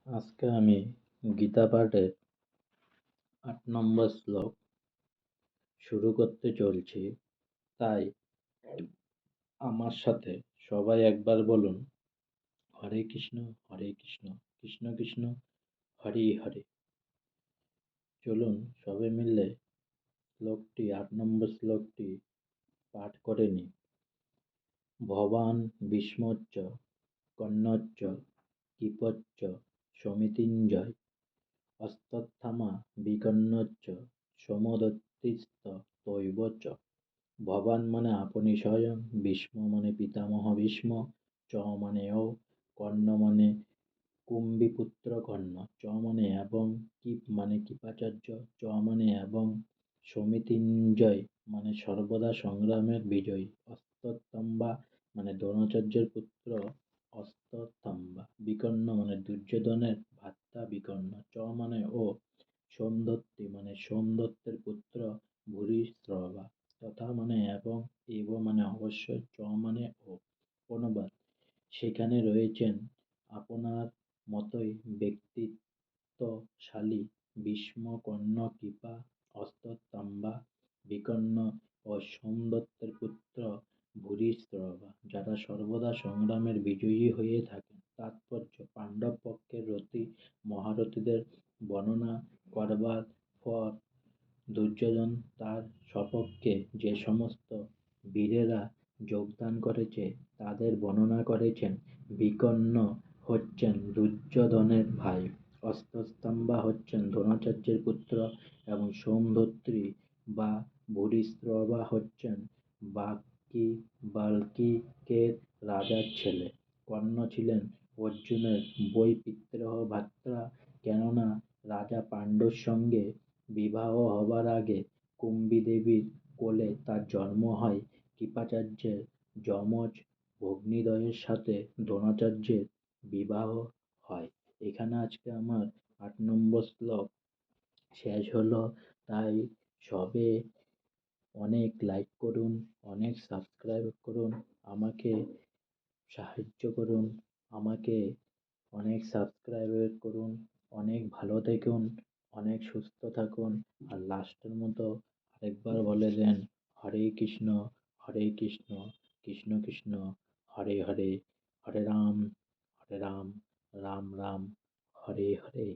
আজকে আমি গীতা পাঠের ৮ নম্বর শ্লোক শুরু করতে চলছি। তাই আমার সাথে সবাই একবার বলুন, হরে কৃষ্ণ কৃষ্ণ কৃষ্ণ হরে হরে। চলুন সবাই মিলে ৮ নম্বর শ্লোকটি পাঠ করে নিই। ভবান ভীষ্মচ্চ কর্ণচ্চ কৃপচ্চ সমিতিঞ্জয় অশ্বত্থামা বিকর্ণচ্চ সমদত্তিস্তথৈবচ। ভবান মানে আপনি স্বয়ং, ভীষ্ম মানে পিতামহ ভীষ্ম, চ মানে ও, কর্ণ মানে কুম্ভীপুত্র কর্ণ, চ মানে এবং, কৃপ মানে কৃপাচার্য, চ মানে এবং, সমিতিঞ্জয় মানে সর্বদা সংগ্রামের বিজয়ী, অশ্বত্থাম্বা মানে দ্রোণাচার্যের পুত্র অশ্বত্থাম্বা, বিকর্ণ মানে দুর্যোধনের ভ্রাতা বিকর্ণ, চ মানে ও, সোমদত্তি মানে সোমদত্তের পুত্র ভূরিশ্রবা, তথা মানে এবং, এব মানে অবশ্যই, চ মানে ও। অনুবাদ: সেখানে রয়েছেন আপনার মতোই ব্যক্তিত্বশালী ভীষ্ম, কর্ণ, কৃপা, অশ্বত্থাম্বা, বিকর্ণ ও সোমদত্তের পুত্র ভূরিশ্রবা, যারা সর্বদা সংগ্রামের বিজয়ী হয়ে থাকেন। তাৎপর্য: পাণ্ডব পক্ষের রথী মহারথীদের বর্ণনা করবার পর দুর্যোধন তার সপক্ষে যে সমস্ত বীরেরা যোগদান করেছে তাদের বর্ণনা করেছেন। বিকর্ণ হচ্ছেন দুর্যোধনের ভাই, অশ্বত্থাম্বা হচ্ছেন দ্রোণাচার্যের পুত্র এবং সোমদত্তি বা ভূরিশ্রবা হচ্ছেন বাল্মীকের রাজার ছেলে। কর্ণ ছিলেন অর্জুনের বৈপিত্র্য ভ্রাতা, কেননা রাজা পাণ্ডুর সঙ্গে বিবাহ হবার আগে কুন্তীদেবীর কোলে তার জন্ম হয়। কৃপাচার্যের যমজ ভগ্নীদ্বয়ের সাথে দ্রোণাচার্যের বিবাহ হয়। এখানে আজকে আমার ৮ নম্বর শ্লোক শেষ হলো। তাই সবে অনেক লাইক করুন, অনেক সাবস্ক্রাইব করুন, আমাকে সাহায্য করুন, আমাকে অনেক সাবস্ক্রাইব করুন, অনেক ভালো থাকুন, অনেক সুস্থ থাকুন। আর লাস্টের মতো আরেকবার বলে দেন, হরে কৃষ্ণ কৃষ্ণ কৃষ্ণ হরে হরে, হরে রাম রাম রাম হরে হরে।